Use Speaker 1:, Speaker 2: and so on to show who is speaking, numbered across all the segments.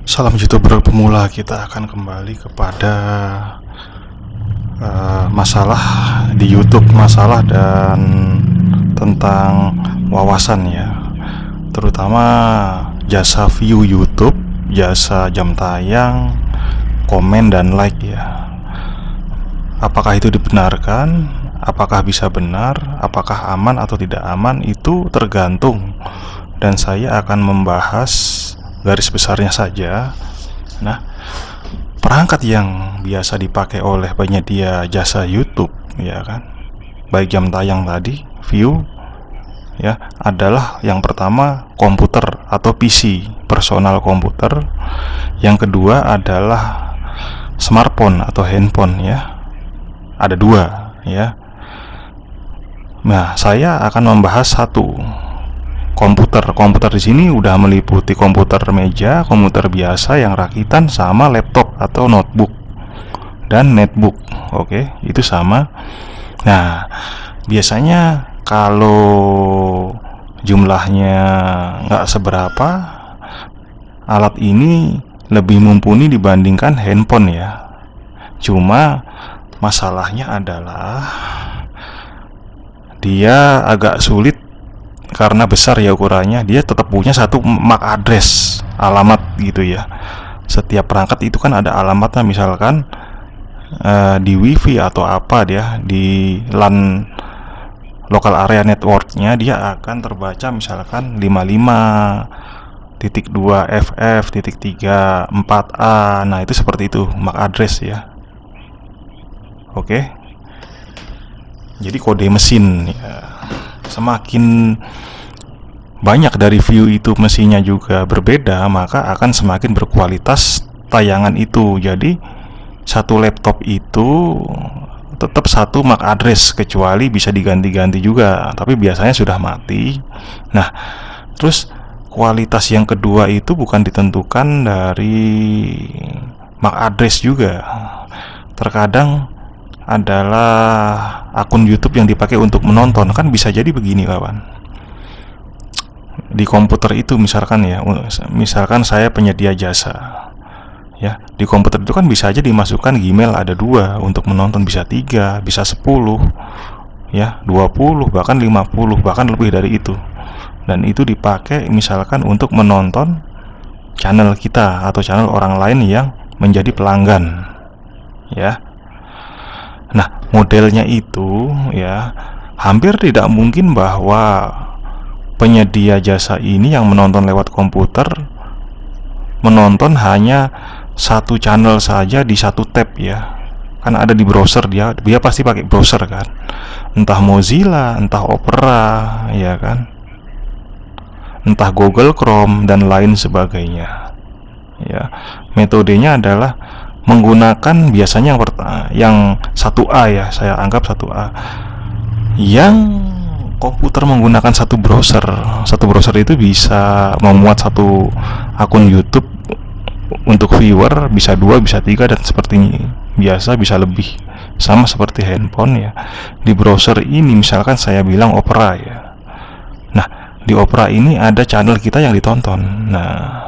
Speaker 1: Salam YouTuber pemula, kita akan kembali kepada masalah di YouTube, masalah dan tentang wawasan ya, terutama jasa view YouTube, jasa jam tayang, komen dan like ya. Apakah itu dibenarkan? Apakah bisa benar? Apakah aman atau tidak aman? Itu tergantung, dan saya akan membahas garis besarnya saja. Nah, perangkat yang biasa dipakai oleh penyedia jasa YouTube, ya kan, baik jam tayang tadi, view, ya, adalah yang pertama komputer atau PC, personal komputer. Yang kedua adalah smartphone atau handphone ya. Ada dua ya. Nah, saya akan membahas satu. Komputer di sini udah meliputi komputer meja, komputer biasa yang rakitan, sama laptop atau notebook dan netbook. Oke, itu sama. Nah, biasanya kalau jumlahnya nggak seberapa, alat ini lebih mumpuni dibandingkan handphone ya. Cuma masalahnya adalah dia agak sulit karena besar ya ukurannya. Dia tetap punya satu MAC address, alamat gitu ya. Setiap perangkat itu kan ada alamatnya, misalkan di WiFi atau apa, dia di LAN, local area networknya, dia akan terbaca misalkan 55.2FF.3.4A. Nah, itu seperti itu MAC address ya. Oke. Jadi kode mesin ya. Semakin banyak dari view itu mesinnya juga berbeda, maka akan semakin berkualitas tayangan itu. Jadi satu laptop itu tetap satu MAC address, kecuali bisa diganti-ganti juga, tapi biasanya sudah mati. Nah, terus kualitas yang kedua itu bukan ditentukan dari MAC address juga. Terkadang adalah akun YouTube yang dipakai untuk menonton. Kan bisa jadi begini kawan, di komputer itu misalkan ya, misalkan saya penyedia jasa ya, di komputer itu kan bisa aja dimasukkan Gmail, ada 2 untuk menonton, bisa 3, bisa 10 ya, 20, bahkan 50, bahkan lebih dari itu. Dan itu dipakai misalkan untuk menonton channel kita atau channel orang lain yang menjadi pelanggan ya. Nah, modelnya itu ya, hampir tidak mungkin bahwa penyedia jasa ini yang menonton lewat komputer menonton hanya satu channel saja di satu tab ya. Kan ada di browser, dia pasti pakai browser kan, entah Mozilla, entah Opera ya kan, entah Google Chrome dan lain sebagainya ya. Metodenya adalah menggunakan biasanya yang 1A ya, saya anggap 1A, yang komputer menggunakan satu browser. Satu browser itu bisa memuat satu akun YouTube untuk viewer, bisa 2, bisa 3, dan seperti biasa bisa lebih. Sama seperti handphone ya. Di browser ini misalkan saya bilang Opera ya. Nah, di Opera ini ada channel kita yang ditonton. Nah,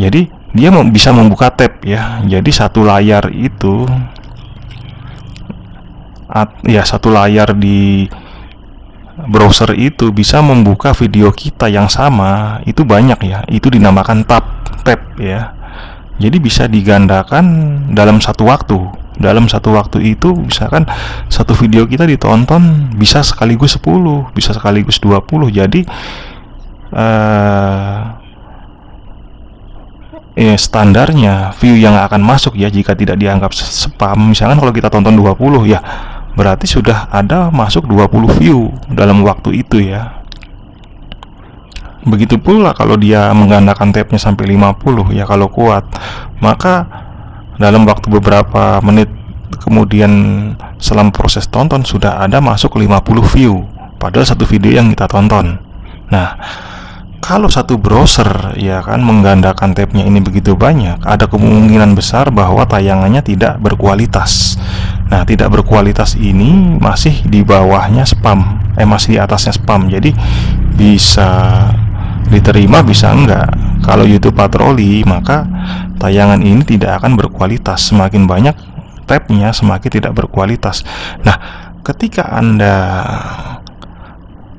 Speaker 1: jadi dia bisa membuka tab ya. Jadi satu layar itu ya, satu layar di browser itu bisa membuka video kita yang sama. Itu banyak ya. Itu dinamakan tab ya. Jadi bisa digandakan dalam satu waktu. Dalam satu waktu itu misalkan satu video kita ditonton bisa sekaligus 10, bisa sekaligus 20. Jadi standarnya view yang akan masuk ya, jika tidak dianggap spam, misalkan kalau kita tonton 20 ya, berarti sudah ada masuk 20 view dalam waktu itu ya. Begitu pula kalau dia menggandakan tabnya sampai 50 ya, kalau kuat, maka dalam waktu beberapa menit kemudian selama proses tonton sudah ada masuk 50 view padahal satu video yang kita tonton. Nah, kalau satu browser ya kan menggandakan tabnya ini begitu banyak, ada kemungkinan besar bahwa tayangannya tidak berkualitas. Nah, tidak berkualitas ini masih di bawahnya spam, masih di atasnya spam. Jadi bisa diterima, bisa enggak. Kalau YouTube patroli, maka tayangan ini tidak akan berkualitas. Semakin banyak tabnya, semakin tidak berkualitas. Nah, ketika Anda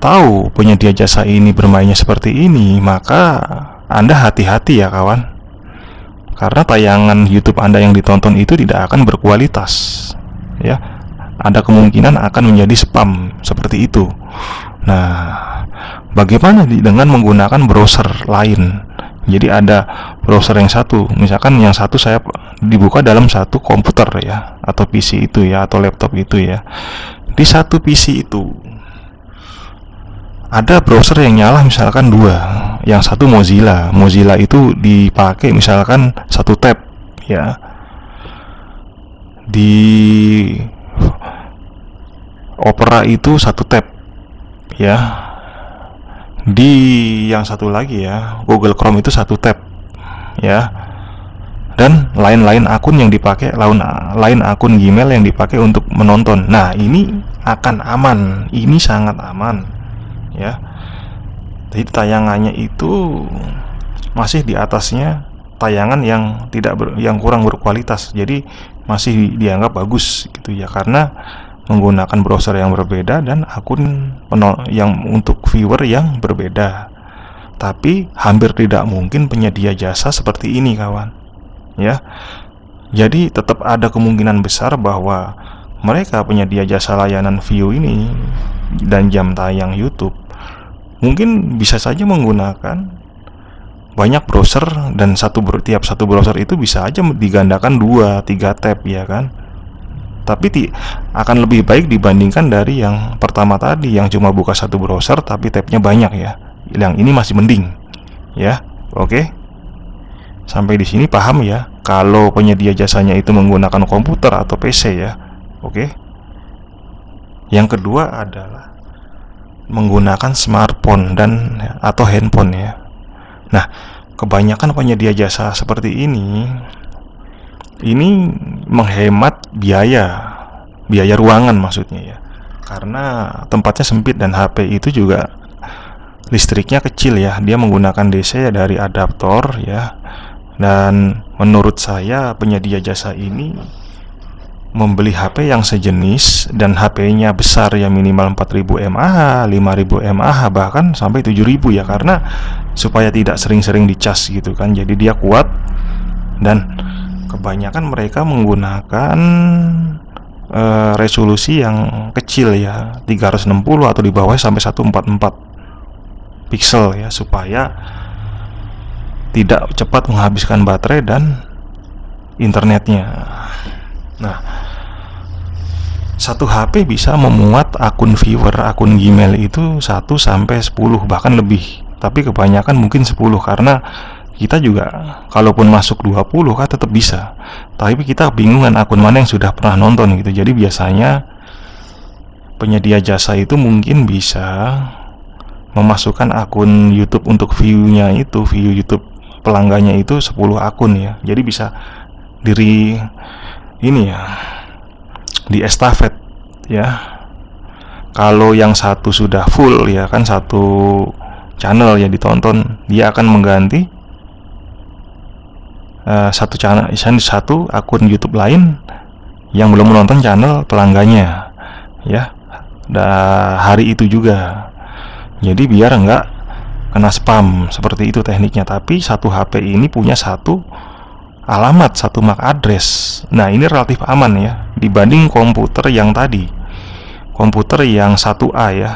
Speaker 1: tahu penyedia jasa ini bermainnya seperti ini, maka Anda hati-hati ya kawan. Karena tayangan YouTube Anda yang ditonton itu tidak akan berkualitas. Ya, ada kemungkinan akan menjadi spam seperti itu. Nah, bagaimana dengan menggunakan browser lain? Jadi ada browser yang satu, misalkan yang satu saya dibuka dalam satu komputer ya, atau PC itu ya, atau laptop itu ya. Di satu PC itu ada browser yang nyala misalkan dua. Yang satu Mozilla itu dipakai misalkan satu tab ya. Di Opera itu satu tab ya. Di yang satu lagi ya, Google Chrome itu satu tab ya. Dan lain-lain akun yang dipakai, lain akun Gmail yang dipakai untuk menonton. Nah, ini akan aman. Ini sangat aman ya. Jadi tayangannya itu masih di atasnya tayangan yang yang kurang berkualitas. Jadi masih dianggap bagus gitu ya, karena menggunakan browser yang berbeda dan akun yang untuk viewer yang berbeda. Tapi hampir tidak mungkin penyedia jasa seperti ini kawan ya. Jadi tetap ada kemungkinan besar bahwa mereka penyedia jasa layanan view ini dan jam tayang YouTube mungkin bisa saja menggunakan banyak browser, dan tiap satu browser itu bisa aja digandakan 2-3 tab ya kan. Tapi akan lebih baik dibandingkan dari yang pertama tadi yang cuma buka satu browser tapi tabnya banyak ya. Yang ini masih mending ya. Oke. Sampai di sini paham ya kalau penyedia jasanya itu menggunakan komputer atau PC ya. Oke. Yang kedua adalah menggunakan smartphone atau handphone ya. Nah, kebanyakan penyedia jasa seperti ini menghemat biaya ruangan maksudnya ya, karena tempatnya sempit dan HP itu juga listriknya kecil ya. Dia menggunakan DC ya dari adaptor ya. Dan menurut saya penyedia jasa ini membeli HP yang sejenis dan HP-nya besar ya, minimal 4000 mAh, 5000 mAh, bahkan sampai 7000 ya, karena supaya tidak sering-sering dicas gitu kan. Jadi dia kuat, dan kebanyakan mereka menggunakan resolusi yang kecil ya, 360 atau di bawah sampai 144 pixel ya, supaya tidak cepat menghabiskan baterai dan internetnya. Nah, satu HP bisa memuat akun viewer, akun Gmail itu 1 sampai 10 bahkan lebih. Tapi kebanyakan mungkin 10, karena kita juga kalaupun masuk 20 kan tetap bisa. Tapi kita bingungan akun mana yang sudah pernah nonton gitu. Jadi biasanya penyedia jasa itu mungkin bisa memasukkan akun YouTube untuk view-nya itu, view YouTube pelanggannya itu 10 akun ya. Jadi bisa di estafet ya. Kalau yang satu sudah full ya kan, satu channel yang ditonton, dia akan mengganti satu akun YouTube lain yang belum menonton channel pelanggannya ya, hari itu juga. Jadi biar enggak kena spam, seperti itu tekniknya. Tapi satu HP ini punya satu alamat, satu MAC address. Nah, ini relatif aman ya dibanding komputer yang tadi. Komputer yang 1A ya,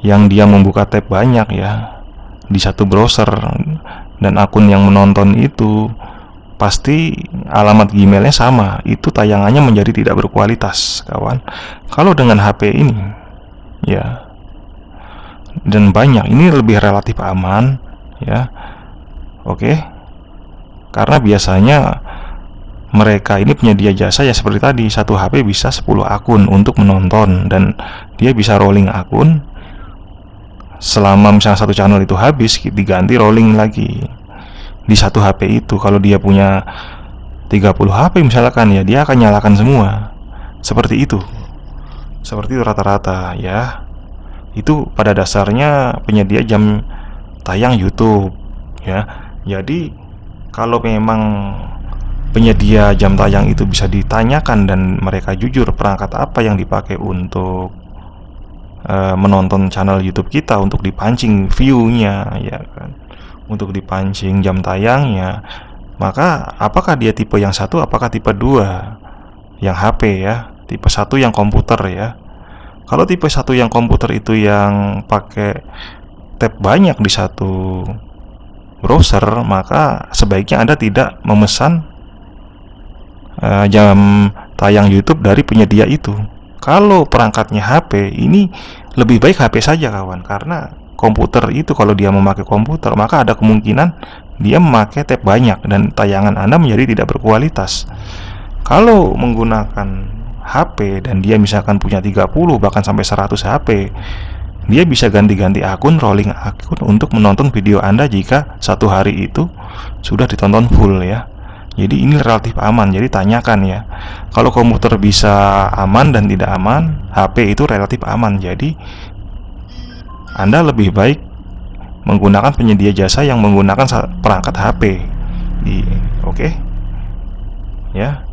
Speaker 1: yang dia membuka tab banyak ya di satu browser, dan akun yang menonton itu pasti alamat Gmailnya sama. Itu tayangannya menjadi tidak berkualitas kawan. Kalau dengan HP ini ya, dan banyak, ini lebih relatif aman ya. Oke. Karena biasanya mereka ini penyedia jasa ya seperti tadi, satu HP bisa 10 akun untuk menonton, dan dia bisa rolling akun selama misalnya satu channel itu habis, diganti rolling lagi di satu HP itu. Kalau dia punya 30 HP misalkan ya, dia akan nyalakan semua. Seperti itu rata-rata ya. Itu pada dasarnya penyedia jam tayang YouTube ya. Jadi kalau memang penyedia jam tayang itu bisa ditanyakan dan mereka jujur perangkat apa yang dipakai untuk menonton channel YouTube kita, untuk dipancing view-nya, ya kan, untuk dipancing jam tayangnya, maka apakah dia tipe yang satu, apakah tipe 2 yang HP ya, tipe 1 yang komputer ya. Kalau tipe 1 yang komputer itu yang pakai tab banyak di satu browser, maka sebaiknya Anda tidak memesan jam tayang YouTube dari penyedia itu. Kalau perangkatnya HP, ini lebih baik HP saja kawan, karena komputer itu kalau dia memakai komputer, maka ada kemungkinan dia memakai tab banyak dan tayangan Anda menjadi tidak berkualitas. Kalau menggunakan HP dan dia misalkan punya 30 bahkan sampai 100 HP, dia bisa ganti-ganti akun, rolling akun untuk menonton video Anda jika satu hari itu sudah ditonton full ya. Jadi ini relatif aman. Jadi tanyakan ya, kalau komputer bisa aman dan tidak aman, HP itu relatif aman. Jadi Anda lebih baik menggunakan penyedia jasa yang menggunakan perangkat HP. Oke? Ya.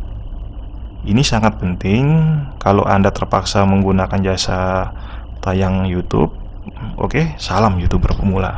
Speaker 1: Ini sangat penting kalau Anda terpaksa menggunakan jasa tayang YouTube. Oke, salam YouTuber pemula.